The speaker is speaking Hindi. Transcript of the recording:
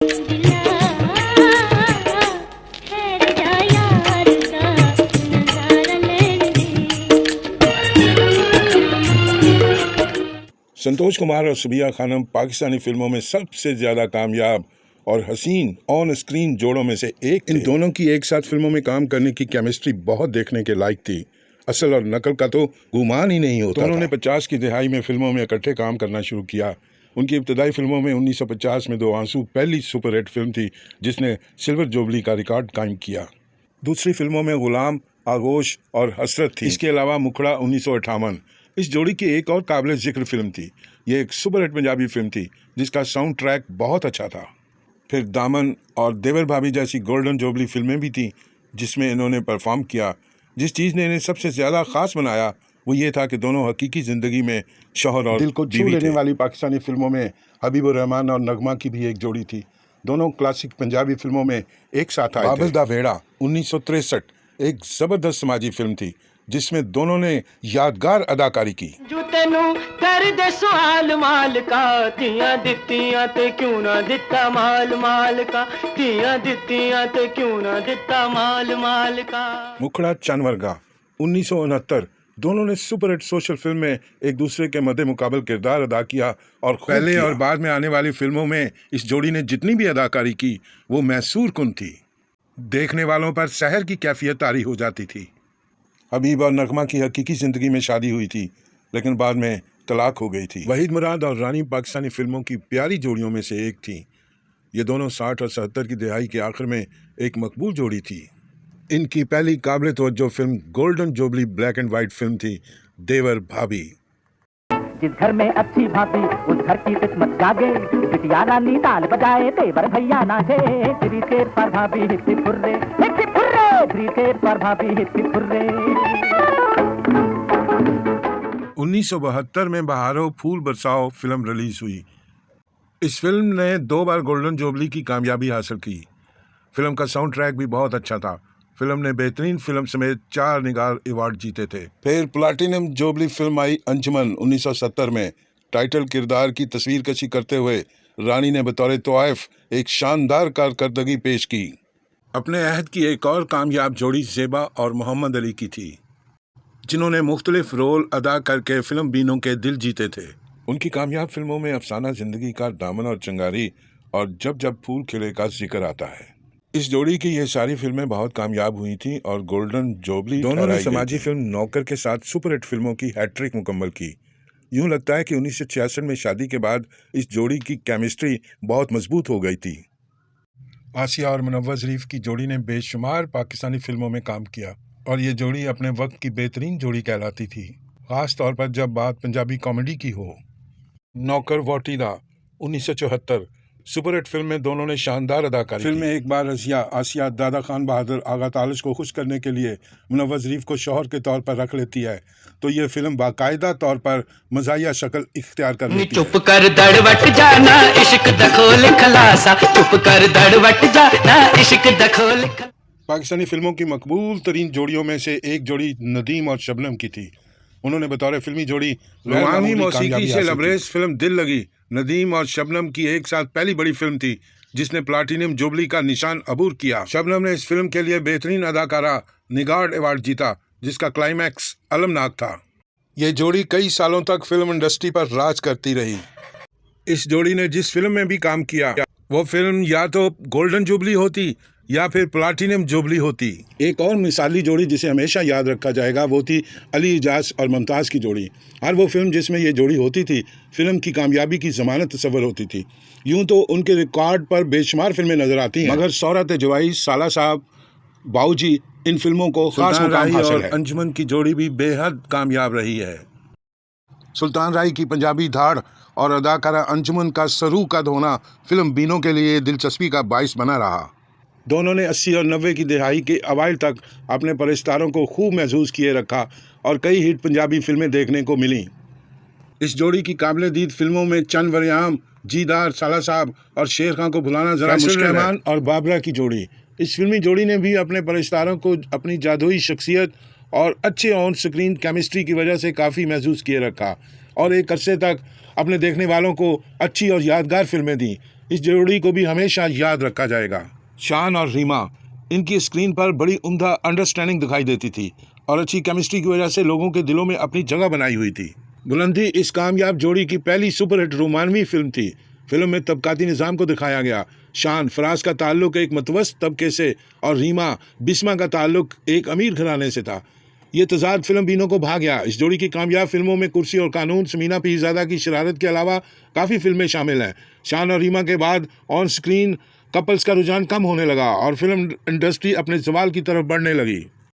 संतोष कुमार और सुबिया खानम पाकिस्तानी फिल्मों में सबसे ज़्यादा कामयाब और हसीन ऑन स्क्रीन जोड़ों में से एक थे। इन दोनों की एक साथ फिल्मों में काम करने की केमिस्ट्री बहुत देखने के लायक थी। असल और नकल का तो गुमान ही नहीं होता। उन्होंने 50 की दिहाई में फिल्मों में इकट्ठे काम करना शुरू किया। उनकी इब्तदाई फिल्मों में 1950 में दो आंसू पहली सुपरहिट फिल्म थी जिसने सिल्वर जुबली का रिकॉर्ड कायम किया। दूसरी फिल्मों में गुलाम, आगोश और हसरत थी। इसके अलावा मुखड़ा 1958 इस जोड़ी की एक और काबिल जिक्र फिल्म थी। ये एक सुपरहिट पंजाबी फिल्म थी जिसका साउंड ट्रैक बहुत अच्छा था। फिर दामन और देवर भाभी जैसी गोल्डन जुबली फिल्में भी थीं जिसमें इन्होंने परफॉर्म किया। जिस चीज़ ने इन्हें सबसे ज़्यादा ख़ास बनाया वो ये था कि दोनों हकीकी ज़िंदगी में शौहर और दिल को छू लेने वाली पाकिस्तानी फिल्मों में हबीबुर रहमान और नगमा की भी एक जोड़ी थी। दोनों क्लासिक पंजाबी फिल्मों में एक साथ आए थे। बाबल दा वेड़ा 1963 एक ज़बरदस्त समाजी फिल्म थी जिसमें दोनों ने यादगार अदाकारी की। जो तेनू कर दे सवाल माल का, तियां दित्तियां ते क्यों ना दित्ता माल माल का, तियां दित्तियां ते क्यों ना दित्ता माल माल का। मुखड़ा चनवर्गा 1969 दोनों ने सुपरहिट सोशल फिल्म में एक दूसरे के मद्दे मुकाबल किरदार अदा किया और पहले और बाद में आने वाली फिल्मों में इस जोड़ी ने जितनी भी अदाकारी की वो मैसूर कुन थी। देखने वालों पर शहर की कैफियत तारी हो जाती थी। हबीब और नगमा की हकीकी ज़िंदगी में शादी हुई थी लेकिन बाद में तलाक हो गई थी। वहीद मुराद और रानी पाकिस्तानी फिल्मों की प्यारी जोड़ियों में से एक थी। ये दोनों 60 और 70 की दिहाई के आखिर में एक मकबूल जोड़ी थी। इनकी पहली काबिल तवज्जो film golden jubilee black and white film थी देवर भाभी। जिस घर में अच्छी भाभी उस घर की किस्मत जागे, बिटिया रानी ताल बजाए तेवर भैया नाचे, श्री शेर पर भाभी हिप्पी फुर्रे, श्री शेर पर भाभी हिप्पी फुर्रे। 1972 में बहारो फूल बरसाओ फिल्म रिलीज हुई। इस फिल्म ने 2 बार गोल्डन जुबली की कामयाबी हासिल की। फिल्म का साउंड ट्रैक भी बहुत अच्छा था। फिल्म ने बेहतरीन फिल्म समेत 4 निगार अवार्ड जीते थे। फिर प्लाटिनम जुबली फिल्म आई अंजुमन 1970 में। टाइटल किरदार की तस्वीर कशी करते हुए रानी ने बतौर तोइफ एक शानदार कारकर्दगी पेश की। अपने अहद की एक और कामयाब जोड़ी ज़ेबा और मोहम्मद अली की थी जिन्होंने मुख्तलिफ रोल अदा करके फिल्म बीनों के दिल जीते थे। उनकी कामयाब फिल्मों में अफसाना ज़िंदगी का, दामन और चंगारी और जब जब फूल खिले का जिक्र आता है। इस जोड़ी की ये सारी फिल्में बहुत कामयाब हुई थी और गोल्डन जुबली दोनों ने समाजी फिल्म नौकर के साथ सुपरहिट फिल्मों की हैट्रिक मुकम्मल की। यूं लगता है कि 1966 में शादी के बाद इस जोड़ी की केमिस्ट्री बहुत मजबूत हो गई थी। आसिया और मुनव्वर ज़रीफ की जोड़ी ने बेशुमार पाकिस्तानी फिल्मों में काम किया और ये जोड़ी अपने वक्त की बेहतरीन जोड़ी कहलाती थी, ख़ास तौर पर जब बात पंजाबी कॉमेडी की हो। नौकर वोटीदा 1974 सुपरहिट फिल्म में दोनों ने शानदार अदाकारी फिल्म में एक बार रज़िया आसिया दादा खान बहादुर आगा तालिश को खुश करने के लिए मुनव्वर ज़रीफ को शौहर के तौर पर रख लेती है तो ये फिल्म बाकायदा तौर पर मज़ाहिया शक्ल इख्तियार कर लेती है। चुप कर दड़वट जाना इश्क दखोल खलासा, चुप कर दड़वट जाना इश्क दखोल। पाकिस्तानी फिल्मों की मकबूल तरीन जोड़ियों में से एक जोड़ी नदीम और शबनम की थी। उन्होंने बतौर फिल्मी जोड़ी रुहानी मौसीकी से लबरेज फिल्म दिल लगी नदीम और शबनम की एक साथ पहली बड़ी फिल्म थी जिसने प्लाटिनम जुबली का निशान अबूर किया। शबनम ने इस फिल्म के लिए बेहतरीन अदाकारा निगार्ड अवार्ड जीता जिसका क्लाइमैक्स अलमनाक था। ये जोड़ी कई सालों तक फिल्म इंडस्ट्री पर राज करती रही। इस जोड़ी ने जिस फिल्म में भी काम किया वो फिल्म या तो गोल्डन जुबली होती या फिर प्लाटिनम जुबली होती। एक और मिसाली जोड़ी जिसे हमेशा याद रखा जाएगा वो थी अली इजाज और मुमताज़ की जोड़ी। हर वो फिल्म जिसमें ये जोड़ी होती थी फिल्म की कामयाबी की ज़मानत तस्वर होती थी। यूं तो उनके रिकॉर्ड पर बेशुमार फिल्में नज़र आती हैं मगर सौरत जवाई, साला साहब, बाऊजी इन फिल्मों को खास मुकाम हासिल है। अंजुमन की जोड़ी भी बेहद कामयाब रही है। सुल्तान राय की पंजाबी धाड़ और अदाकारा अंजुमन का सरू कद होना फिल्म बीनों के लिए दिलचस्पी का बाइस बना रहा। दोनों ने 80 और 90 की दिहाई के अवाइल तक अपने परिस्तारों को खूब महसूस किए रखा और कई हिट पंजाबी फिल्में देखने को मिलीं। इस जोड़ी की काबिल दीद फिल्मों में चंद वरियाम, जीदार, साला साहब और शेर खां को भुलाना जरा मुश्किल है। रहमान और बाबरा की जोड़ी, इस फिल्मी जोड़ी ने भी अपने परिस्तारों को अपनी जादुई शख्सियत और अच्छे ऑन स्क्रीन केमिस्ट्री की वजह से काफ़ी महसूस किए रखा और एक अरसे तक अपने देखने वालों को अच्छी और यादगार फिल्में दी। इस जोड़ी को भी हमेशा याद रखा जाएगा। शान और रीमा, इनकी स्क्रीन पर बड़ी उम्दा अंडरस्टैंडिंग दिखाई देती थी और अच्छी केमिस्ट्री की वजह से लोगों के दिलों में अपनी जगह बनाई हुई थी। बुलंदी इस कामयाब जोड़ी की पहली सुपरहिट रोमानवी फिल्म थी। फिल्म में तबकाती निज़ाम को दिखाया गया। शान फराज का ताल्लुक एक मतवस्त तबके से और रीमा बिस्मा का ताल्लुक एक अमीर घराने से था। ये तजाद फिल्म बीनों को भा गया। इस जोड़ी की कामयाब फिल्मों में कुर्सी और कानून, समीना पीरज़ादा की शरारत के अलावा काफ़ी फिल्में शामिल हैं। शान और रीमा के बाद ऑन स्क्रीन कपल्स का रुझान कम होने लगा और फिल्म इंडस्ट्री अपने ज़वाल की तरफ बढ़ने लगी।